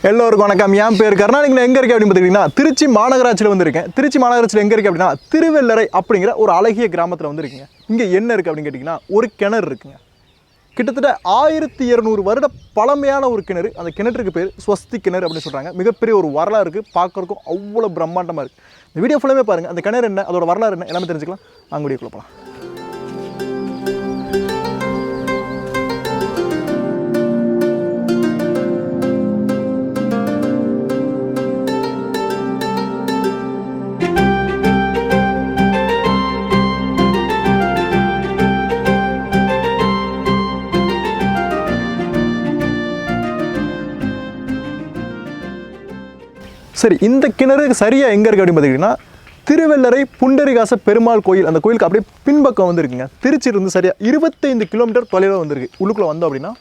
எல்லோருக்கும் வணக்கம். என் பேர் கருணாநிதி. எங்கே இருக்கேன் அப்படின்னு பார்த்தீங்கன்னா திருச்சி மாநகராட்சியில் வந்திருக்கேன். திருச்சி மாநகராட்சியில் எங்கே இருக்குது அப்படின்னா திருவெள்ளரை அப்படிங்கிற ஒரு அழகிய கிராமத்தில் வந்திருக்கீங்க. இங்கே என்ன இருக்குது அப்படின்னு கேட்டிங்கன்னா ஒரு கிணறு இருக்குங்க. கிட்டத்தட்ட 1200 வருட பழமையான ஒரு கிணறு. அந்த கிணற்றுக்கு பேர் ஸ்வஸ்தி கிணறு அப்படின்னு சொல்கிறாங்க. மிகப்பெரிய ஒரு வரலாறு இருக்குது. பார்க்குறதுக்கும் அவ்வளோ பிரம்மாண்டமாக இருக்குது. இந்த வீடியோ ஃபுல்லாமே பாருங்கள். அந்த கிணறு என்ன, அதோட வரலாறு என்ன எல்லாமே தெரிஞ்சுக்கலாம். வாங்க வீடியோக்குள்ள போகலாம். சரி, இந்த கிணறு சரியாக எங்கே இருக்குது அப்படின்னு பார்த்தீங்கன்னா திருவெள்ளரை புண்டரிகாச பெருமாள் கோயில். அந்த கோயிலுக்கு அப்படியே பின்பக்கம் வந்துருக்குங்க. திருச்சியிலிருந்து சரியாக 25 கிலோமீட்டர் தொலைவில் வந்திருக்கு. உள்ளுக்குள்ளே வந்தோம் அப்படின்னா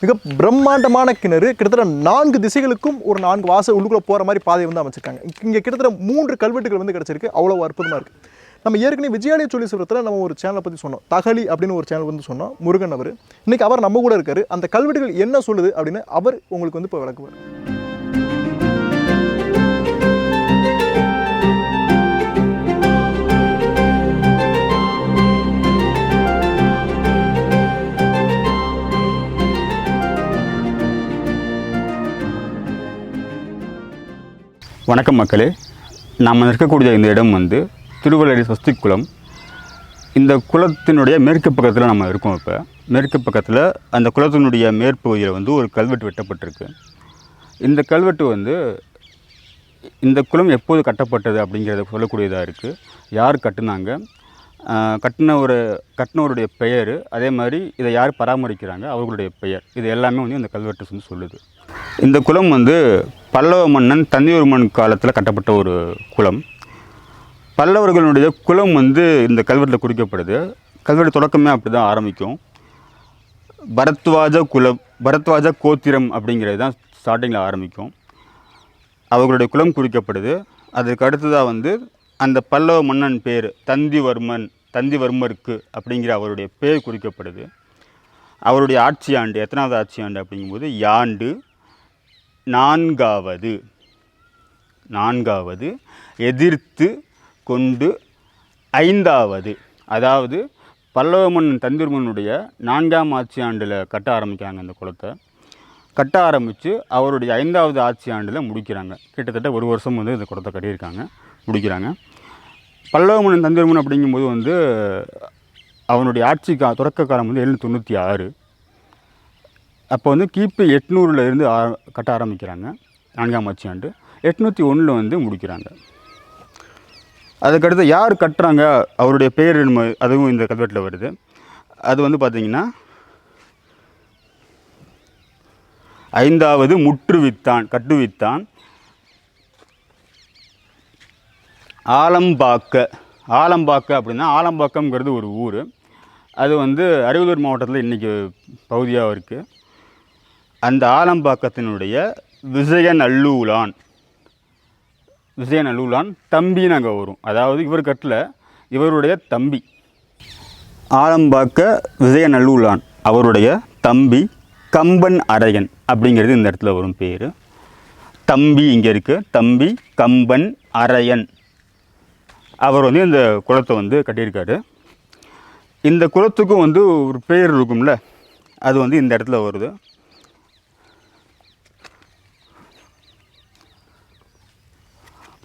மிக பிரம்மாண்டமான கிணறு. கிட்டத்தட்ட 4 திசைகளுக்கும் ஒரு 4 வாசல் உள்ளுக்குள்ளே போகிற மாதிரி பாதையை வந்து அமைச்சிருக்காங்க. இங்கே கிட்டத்தட்ட 3 கல்வெட்டுகள் வந்து கிடச்சிருக்கு. அவ்வளோ அற்புதமாக இருக்குது. நம்ம ஏற்கனவே விஜயாலய சொல்லீஸ்வரத்தில் நம்ம ஒரு சேனலை பற்றி சொன்னோம். தகலி அப்படின்னு ஒரு சேனல் வந்து சொன்னோம். முருகன் அவர் இன்றைக்கி அவர் நம்ம கூட இருக்கார். அந்த கல்வெட்டுகள் என்ன சொல்லுது அப்படின்னு அவர் உங்களுக்கு வந்து இப்போ விளக்குவார். வணக்கம் மக்களே, நாம் இருக்கக்கூடிய இந்த இடம் வந்து திருவெள்ளரை ஸ்வஸ்தி குளம். இந்த குளத்தினுடைய மேற்கு பக்கத்தில் நம்ம இருக்கோம். இப்போ மேற்கு பக்கத்தில் அந்த குளத்தினுடைய மேற்பகுதியில் வந்து ஒரு கல்வெட்டு வெட்டப்பட்டிருக்கு. இந்த கல்வெட்டு வந்து இந்த குளம் எப்போது கட்டப்பட்டது அப்படிங்கிறத சொல்லக்கூடியதாக இருக்குது. யார் கட்டினாங்க, கட்டினவருடைய பெயர், அதே மாதிரி இதை யார் பராமரிக்கிறாங்க அவர்களுடைய பெயர், இது எல்லாமே வந்து இந்த கல்வெட்டு வந்து சொல்லுது. இந்த குளம் வந்து பல்லவ மன்னன் தந்திவர்மன் காலத்தில் கட்டப்பட்ட ஒரு குளம். பல்லவர்களுடைய குலம் வந்து இந்த கல்வெட்டில் குறிக்கப்படுது. கல்வெட்டு தொடக்கமே அப்படி தான் ஆரம்பிக்கும். பரத்வாஜ கோத்திரம் அப்படிங்கிறது தான் ஸ்டார்டிங்கில் ஆரம்பிக்கும். அவர்களுடைய குலம் குறிக்கப்படுது. அதுக்கு அடுத்ததாக வந்து அந்த பல்லவ மன்னன் பேர் தந்திவர்மருக்கு அப்படிங்கிற அவருடைய பேர் குறிக்கப்படுது. அவருடைய ஆட்சி ஆண்டு எத்தனாவது ஆட்சி ஆண்டு அப்படிங்கும்போது யாண்டு நான்காவது எதிர்த்து கொண்டு 5வது, அதாவது பல்லவ மன்னன் தந்திவர்மனுடைய 4ஆம் ஆட்சி ஆண்டில் கட்ட ஆரம்பிக்கிறாங்க. அந்த குளத்தை கட்ட ஆரம்பித்து அவருடைய 5வது ஆட்சி ஆண்டில் முடிக்கிறாங்க. கிட்டத்தட்ட ஒரு வருஷம் வந்து இந்த குளத்தை கட்டியிருக்காங்க, முடிக்கிறாங்க. பல்லவ மன்னன் தந்திவர்மன் அப்படிங்கும்போது வந்து அவனுடைய ஆட்சி தொடக்க காலம் வந்து 796. அப்போ வந்து கிபி 800 இருந்து கட்ட ஆரம்பிக்கிறாங்க. 4ஆம் ஆட்சி ஆண்டு 801 வந்து முடிக்கிறாங்க. அதுக்கடுத்து யார் கட்டுறாங்க, அவருடைய பேர் அதுவும் இந்த கல்வெட்டில் வருது. அது வந்து பார்த்திங்கன்னா 5வது கட்டுவித்தான் ஆலம்பாக்க அப்படின்னா ஆலம்பாக்கம்ங்கிறது ஒரு ஊர். அது வந்து அரியலூர் மாவட்டத்தில் இன்றைக்கி பகுதியாக இருக்குது. அந்த ஆலம்பாக்கத்தினுடைய விஜயநல்லூலான் தம்பின்னு அங்கே வரும். அதாவது இவர் கட்டல, இவருடைய தம்பி ஆலம்பாக்க விஜயநல்லூலான், அவருடைய தம்பி கம்பன் அரையன் அப்படிங்கிறது இந்த இடத்துல வரும் பேர். தம்பி இங்கே இருக்குது, தம்பி கம்பன் அரையன். அவர் வந்து இந்த குளத்தை வந்து கட்டியிருக்காரு. இந்த குளத்துக்கும் வந்து ஒரு பேர் இருக்கும்ல, அது வந்து இந்த இடத்துல வருது.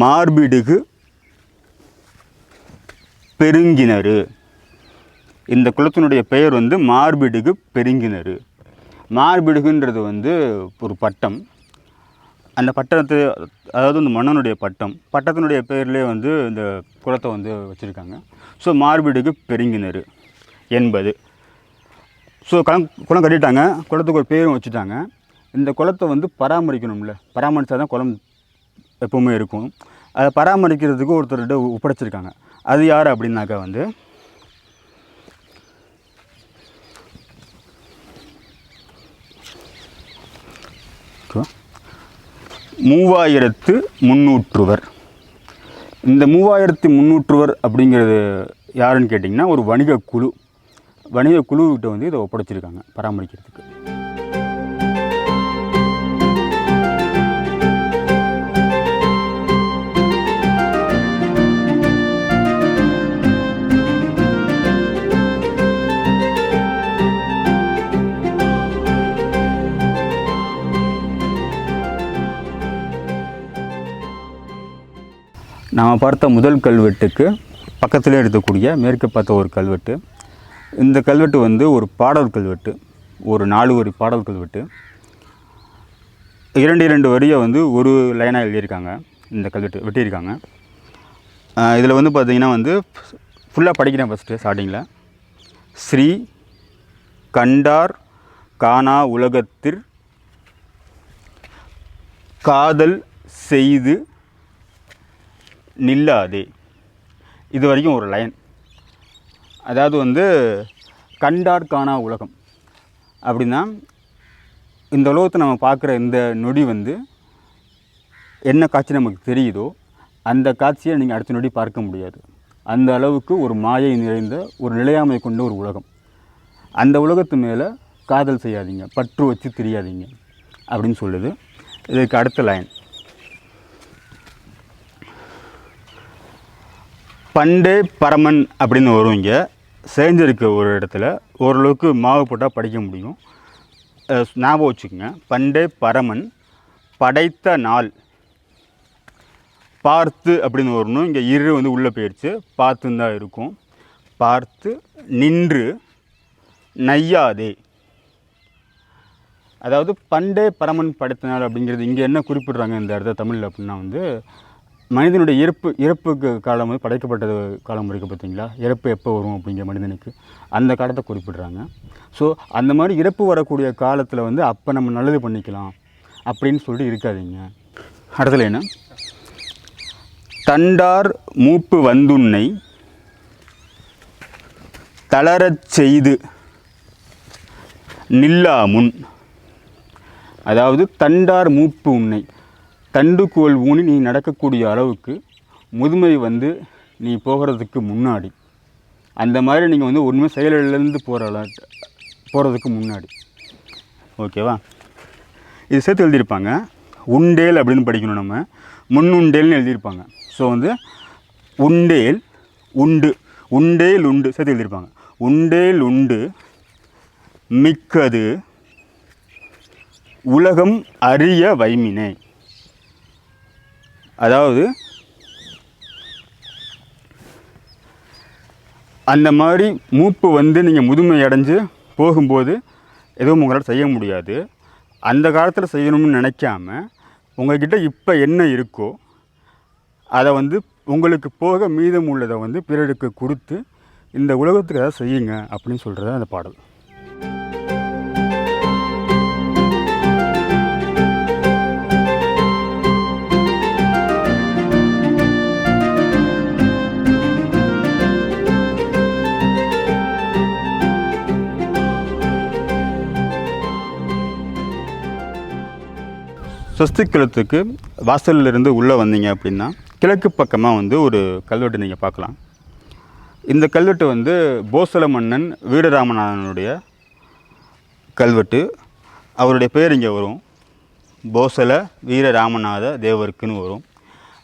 மார்பிடுகு பெருங்கிணறு. இந்த குளத்தினுடைய பெயர் வந்து மார்பிடுகு பெருங்கிணறு. மார்பிடுகுன்றது வந்து ஒரு பட்டம். அந்த பட்டத்தை, அதாவது இந்த மன்னனுடைய பட்டத்தினுடைய பெயர்லேயே வந்து இந்த குளத்தை வந்து வச்சுருக்காங்க. ஸோ மார்பிடுகு பெருங்கிணறு என்பது. ஸோ குளம் கட்டிட்டாங்க, குளத்துக்கு ஒரு பேரும் வச்சுட்டாங்க. இந்த குளத்தை வந்து பராமரிக்கணும்ல, பராமரித்தா தான் குளம் எப்பவுமே இருக்கும். அதை பராமரிக்கிறதுக்கு ஒருத்தர்கிட்ட ஒப்படைச்சிருக்காங்க. அது யார் அப்படின்னாக்கா வந்து மூவாயிரத்து 300. இந்த 3300 அப்படிங்கிறது யாருன்னு கேட்டிங்கன்னா ஒரு வணிக குழுக்கிட்ட வந்து இதை ஒப்படைச்சிருக்காங்க பராமரிக்கிறதுக்கு. நாம் பார்த்த முதல் கல்வெட்டுக்கு பக்கத்திலே இருக்கக்கூடிய மேற்கு பார்த்த ஒரு கல்வெட்டு. இந்த கல்வெட்டு வந்து ஒரு பாடல் கல்வெட்டு, ஒரு 4 வரி பாடல் கல்வெட்டு. 2 வரியை வந்து ஒரு லைனாக எழுதியிருக்காங்க. இந்த கல்வெட்டு வெட்டியிருக்காங்க. இதில் வந்து பார்த்திங்கன்னா வந்து ஃபுல்லாக படிக்கிறேன். ஃபஸ்ட்டு ஸ்டார்டிங்கில் ஸ்ரீ கண்டார் காணா உலகத்திற் காதல் செய்து நில்லாதே. இது வரைக்கும் ஒரு லைன். அதாவது வந்து கண்டார் காணா உலகம் அப்படின்னா இந்த உலகத்தை நம்ம பார்க்குற இந்த நொடி வந்து என்ன காட்சி நமக்கு தெரியுதோ அந்த காட்சியை நீங்கள் அடுத்த நொடி பார்க்க முடியாது. அந்த அளவுக்கு ஒரு மாயை நிறைந்த ஒரு நிலையாமை கொண்ட ஒரு உலகம். அந்த உலகத்து மேலே காதல் செய்யாதீங்க, பற்று வச்சு தெரியாதீங்க அப்படின்னு சொல்லுது. இதுக்கு அடுத்த லைன் பண்டே பரமன் அப்படின்னு வரும். இங்கே சேர்ந்திருக்க ஒரு இடத்துல ஓரளவுக்கு மாவு போட்டால் படிக்க முடியும். ஞாபகம் வச்சுக்கோங்க. பண்டே பரமன் படைத்த நாள் பார்த்து அப்படின்னு வரணும். இங்கே இரு வந்து உள்ளே போயிடுச்சு, பார்த்துன்னு தான் இருக்கும். பார்த்து நின்று நையாதே. அதாவது பண்டே பரமன் படைத்த நாள் அப்படிங்கிறது இங்கே என்ன குறிப்பிட்றாங்க இந்த இடத்த தமிழில் அப்படின்னா வந்து மனிதனுடைய இறப்புக்கு காலம் வந்து படைக்கப்பட்டது காலம் இருக்குது பார்த்தீங்களா, இறப்பு எப்போ வரும் அப்படிங்கிற மனிதனுக்கு அந்த காலத்தை குறிப்பிட்றாங்க. ஸோ அந்த மாதிரி இறப்பு வரக்கூடிய காலத்தில் வந்து அப்போ நம்ம நல்லது பண்ணிக்கலாம் அப்படின்னு சொல்லிட்டு இருக்காதீங்க. அடுத்தது என்ன, தண்டார் மூப்பு வந்துன்னை தளரச் செய்து நில்லாமுன். அதாவது தண்டார் மூப்பு உன்னை, தண்டுகோல் ஊனி நீ நடக்கக்கூடிய அளவுக்கு முதுமை வந்து நீ போகிறதுக்கு முன்னாடி, அந்த மாதிரி நீங்கள் வந்து உண்மை செயலிலேருந்து போகிறதுக்கு முன்னாடி, ஓகேவா? இது சேர்த்து எழுதியிருப்பாங்க. உண்டேல் அப்படின்னு படிக்கணும் நம்ம, முன்னுண்டேல்னு எழுதியிருப்பாங்க. ஸோ வந்து உண்டேல் உண்டு, உண்டேல் உண்டு சேர்த்து எழுதியிருப்பாங்க. உண்டேல் உண்டு மிக்கது உலகம் அறிய வைமினே. அதாவது அந்த மாதிரி மூப்பு வந்து நீங்கள் முதுமை அடைஞ்சு போகும்போது எதுவும் உங்களால் செய்ய முடியாது. அந்த காலத்தில் செய்யணும்னு நினைக்காம உங்கள்கிட்ட இப்போ என்ன இருக்கோ அதை வந்து உங்களுக்கு போக மீதம் உள்ளதை வந்து பிறருக்கு கொடுத்து இந்த உலகத்துக்கு எதாவது செய்யுங்க அப்படின்னு சொல்கிறது அந்த பாடல். ஸ்வஸ்தி குலத்துக்கு வாசலிலிருந்து உள்ளே வந்தீங்க அப்படின்னா கிழக்கு பக்கமாக வந்து ஒரு கல்வெட்டு நீங்கள் பார்க்கலாம். இந்த கல்வெட்டு வந்து போசல மன்னன் வீரராமநாதனுடைய கல்வெட்டு. அவருடைய பேர் இங்கே வரும், போசல வீரராமநாத தேவருக்குன்னு வரும்.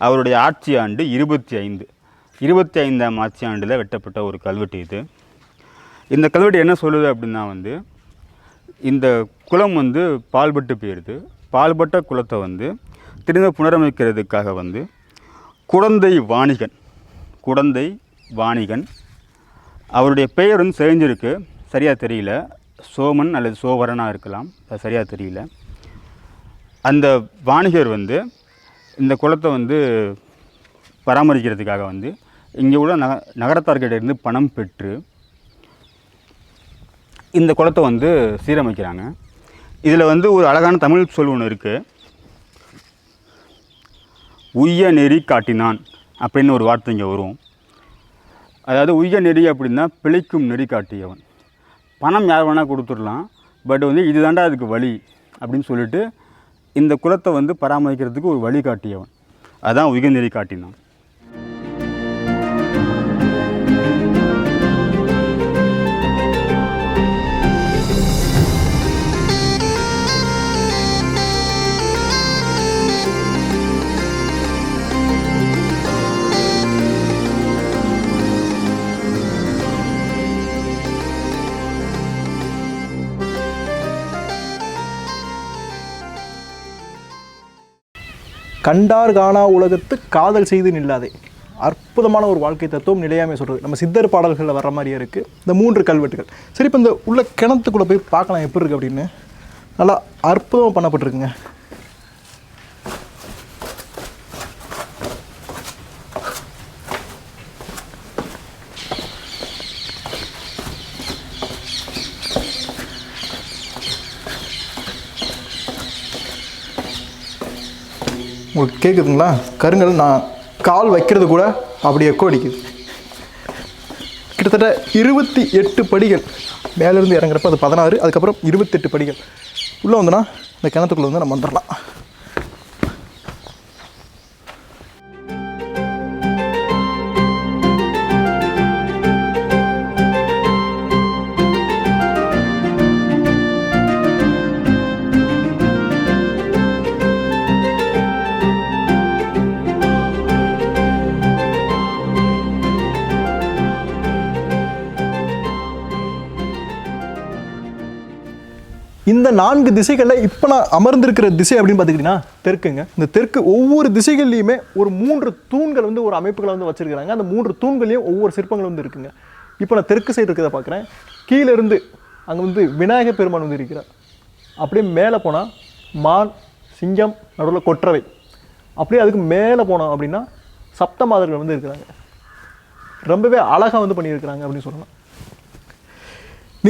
அவருடைய ஆட்சி ஆண்டு 25ஆம் ஆட்சி ஆண்டில் வெட்டப்பட்ட ஒரு கல்வெட்டு இது. இந்த கல்வெட்டு என்ன சொல்லுது அப்படின்னா வந்து இந்த குலம் வந்து பால்பட்டு போயிடுது. பால்பட்ட குலத்தை வந்து திரும்ப புனரமைக்கிறதுக்காக வந்து குடந்தை வாணிகன் அவருடைய பெயர் வந்து செஞ்சிருக்கு, சரியாக தெரியல, சோமன் அல்லது சோவரனாக இருக்கலாம், அது சரியாக தெரியல. அந்த வாணிகர் வந்து இந்த குலத்தை வந்து பராமரிக்கிறதுக்காக வந்து இங்கே உள்ள நகரத்தார்கிட்ட இருந்து பணம் பெற்று இந்த குலத்தை வந்து சீரமைக்கிறாங்க. இதில் வந்து ஒரு அழகான தமிழ் சொல் ஒன்று இருக்குது, உய்ய நெறி காட்டினான் அப்படின்னு ஒரு வார்த்தை இங்கே வரும். அதாவது உய்ய நெறி அப்படின்னா பிழைக்கும் நெறி காட்டியவன். பணம் யார் வேணால் கொடுத்துடலாம், பட் வந்து இதுதாண்டா அதுக்கு வழி அப்படின்னு சொல்லிட்டு இந்த குலத்தை வந்து பராமரிக்கிறதுக்கு ஒரு வழி காட்டியவன், அதான் உய்ய நெறி காட்டினான். கண்டார் காணா உலகத்து காதல் செய்து நில்லாதே. அற்புதமான ஒரு வாழ்க்கை தத்துவம் நிலையாமை சொல்கிறது. நம்ம சித்தர் பாடல்களில் வர்ற மாதிரியே இருக்குது இந்த 3 கல்வெட்டுகள். சரி, இப்போ இந்த உள்ள கிணத்துக்குள்ளே போய் பார்க்கலாம் எப்படி இருக்குது அப்படின்னு. நல்லா அற்புதமாக பண்ணப்பட்டிருக்குங்க. உங்களுக்கு கேட்குதுங்களா? கருங்கல் நான் கால் வைக்கிறது கூட அப்படி எக்கோ அடிக்குது. கிட்டத்தட்ட 28 படிகள் மேலேருந்து இறங்குறப்ப அது 16, அதுக்கப்புறம் 28 படிகள் உள்ளே வந்தோன்னா இந்த கிணத்துக்குள்ளே வந்து நம்ம வந்துடலாம். இந்த 4 திசைகளில் இப்போ நான் அமர்ந்திருக்கிற திசை அப்படின்னு பார்த்துக்கிட்டிங்கன்னா தெற்குங்க. இந்த தெற்கு ஒவ்வொரு திசைகள்லையுமே ஒரு 3 தூண்கள் வந்து ஒரு அமைப்புகளை வந்து வச்சுருக்கிறாங்க. அந்த 3 தூண்களையும் ஒவ்வொரு சிற்பங்கள் வந்து இருக்குங்க. இப்போ நான் தெற்கு சைடு இருக்கிறத பார்க்குறேன். கீழே இருந்து அங்கே வந்து விநாயகர் பெருமான் வந்து இருக்கிறார். அப்படியே மேலே போனால் மான், சிங்கம், நடுவில் கொற்றவை. அப்படியே அதுக்கு மேலே போனோம் அப்படின்னா சப்தமாதர்கள் வந்து இருக்கிறாங்க. ரொம்பவே அழகாக வந்து பண்ணியிருக்கிறாங்க அப்படின்னு சொல்லலாம்.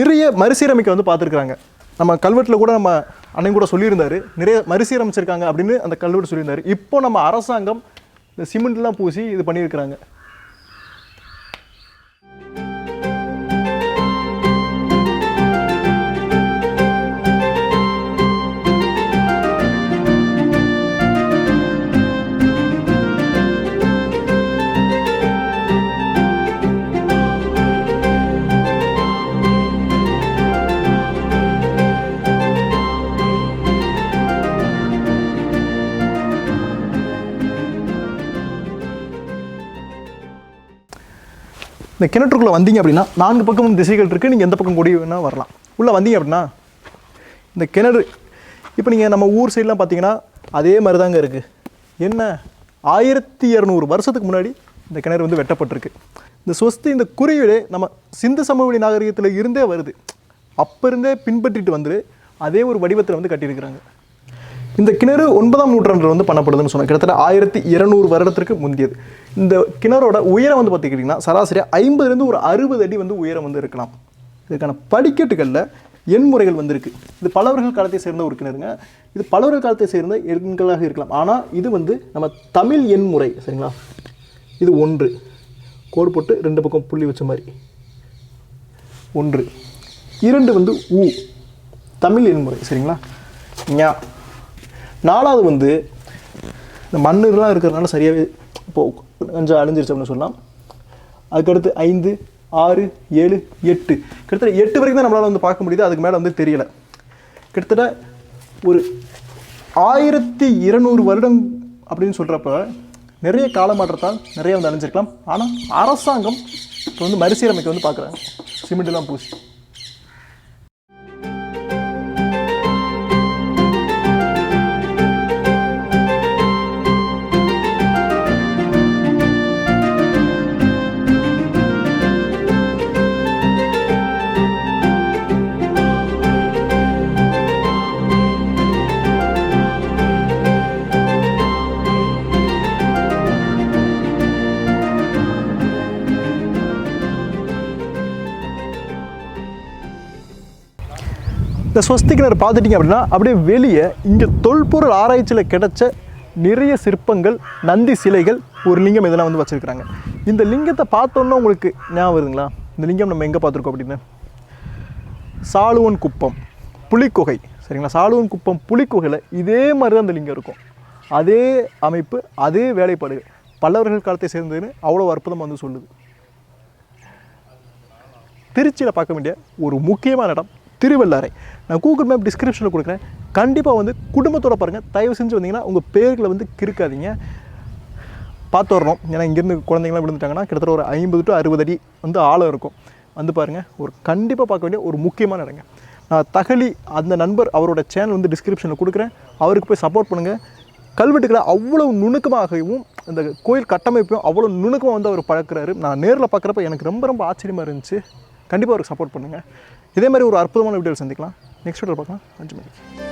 நிறைய மறுசீரமைக்க வந்து பார்த்துருக்குறாங்க. நம்ம கல்வெட்டில் கூட நம்ம அண்ணன் கூட சொல்லியிருந்தார், நிறைய மறுசீரமைச்சிருக்காங்க அப்படின்னு அந்த கல்வெட்டு சொல்லியிருந்தார். இப்போ நம்ம அரசாங்கம் இந்த சிமெண்ட்லாம் பூசி இது பண்ணியிருக்கிறாங்க. இந்த கிணற்றுக்குள்ளே வந்தீங்க அப்படின்னா 4 பக்கமும் திசைகள் இருக்குது. நீங்கள் எந்த பக்கம் கூடி வேணால் வரலாம். உள்ளே வந்தீங்க அப்படின்னா இந்த கிணறு இப்போ நீங்கள் நம்ம ஊர் சைட்லாம் பார்த்தீங்கன்னா அதே மாதிரி தாங்க இருக்குது. என்ன 1200 வருஷத்துக்கு முன்னாடி இந்த கிணறு வந்து வெட்டப்பட்டிருக்கு. இந்த ஸ்வஸ்தி இந்த குறியீடு நம்ம சிந்து சமவெளி நாகரிகத்தில் இருந்தே வருது. அப்போ இருந்தே பின்பற்றிட்டு வந்து அதே ஒரு வடிவத்தில் வந்து கட்டியிருக்கிறாங்க. இந்த கிணறு 9ஆம் நூற்றாண்டில் வந்து பண்ணப்படுதுன்னு சொன்னாங்க. கிட்டத்தட்ட 1200 வருடத்திற்கு முந்தியது. இந்த கிணறோட உயரம் வந்து பார்த்துக்கிட்டிங்கன்னா சராசரியாக 50லேருந்து ஒரு 60 அடி வந்து உயரம் வந்து இருக்கலாம். இதுக்கான படிக்கட்டுகளில் எண்முறைகள் வந்து இருக்குது. இது பல்லவர்கள் காலத்தை சேர்ந்த ஒரு கிணறுங்க. இது பல்லவர்கள் காலத்தை சேர்ந்த எண்களாக இருக்கலாம். ஆனால் இது வந்து நம்ம தமிழ் எண்முறை. சரிங்களா? இது 1 கோடு போட்டு 2 பக்கம் புள்ளி வச்ச மாதிரி 1. 2 வந்து ஊ தமிழ் எண்முறை. சரிங்களா? ஞா 4வது வந்து இந்த மண்ணுலாம் இருக்கிறதுனால சரியாகவே இப்போது கொஞ்சம் அழிஞ்சிருச்சு அப்படின்னு சொல்லலாம். அதுக்கடுத்து 5, 6, 7, 8 கிட்டத்தட்ட 8 வரைக்கும் தான் நம்மளால் வந்து பார்க்க முடியுது. அதுக்கு மேலே வந்து தெரியலை. கிட்டத்தட்ட ஒரு 1200 வருடம் அப்படின்னு சொல்கிறப்ப நிறைய காலமாற்றத்தால் நிறைய வந்து அழிஞ்சிருக்கலாம். ஆனால் அரசாங்கம் இப்போ வந்து மறுசீரமைக்க வந்து பார்க்குறாங்க சிமெண்ட்லாம் பூசி. இந்த ஸ்வஸ்தி கிணறு பார்த்துட்டிங்க அப்படின்னா அப்படியே வெளியே இங்கே தொல்பொருள் ஆராய்ச்சியில் கிடைச்ச நிறைய சிற்பங்கள், நந்தி சிலைகள், ஒரு லிங்கம் இதெல்லாம் வந்து வச்சுருக்கிறாங்க. இந்த லிங்கத்தை பார்த்தோன்னா உங்களுக்கு ஞாபகம் வருதுங்களா? இந்த லிங்கம் நம்ம எங்கே பார்த்துருக்கோம் அப்படின்னு சாலுவன் குப்பம் புலிக்குகை. சரிங்களா? சாலுவன் குப்பம் புலிக்குகையில் இதே மாதிரி தான் இந்த லிங்கம் இருக்கும். அதே அமைப்பு, அதே வேலைப்பாடுகள் பல்லவர்கள் காலத்தை சேர்ந்ததுன்னு அவ்வளோ அற்புதமாக வந்து சொல்லுது. திருச்சியில் பார்க்க வேண்டிய ஒரு முக்கியமான இடம் திருவள்ளரை. நான் கூகுள் மேப் டிஸ்கிரிப்ஷனில் கொடுக்குறேன். கண்டிப்பாக வந்து குடும்பத்தோடு பாருங்கள். தயவு செஞ்சு வந்தீங்கன்னா உங்கள் பேர்களை வந்து கிறுக்காதீங்க, பார்த்து வரணும். ஏன்னா இங்கேருந்து குழந்தைங்களாம் விழுந்துட்டாங்கன்னா கிட்டத்தட்ட ஒரு 50 to 60 அடி வந்து ஆழம் இருக்கும். வந்து பாருங்கள். ஒரு கண்டிப்பாக பார்க்க வேண்டிய ஒரு முக்கியமான இடங்க. நான் தகலி அந்த நண்பர் அவரோட சேனல் வந்து டிஸ்கிரிப்ஷனில் கொடுக்குறேன். அவருக்கு போய் சப்போர்ட் பண்ணுங்கள். கல்வெட்டுக்களை அவ்வளவு நுணுக்கமாகவும் இந்த கோயில் கட்டமைப்பையும் அவ்வளோ நுணுக்கமாக வந்து அவர் பழக்கிறாரு. நான் நேரில் பார்க்குறப்ப எனக்கு ரொம்ப ரொம்ப ஆச்சரியமாக இருந்துச்சு. கண்டிப்பாக அவருக்கு சப்போர்ட் பண்ணுங்கள். இதே மாதிரி ஒரு அற்புதமான வீடியோவில் சந்திக்கலாம். நெக்ஸ்ட் வீடியோவில் பார்க்கலாம். 5 மணிக்கு.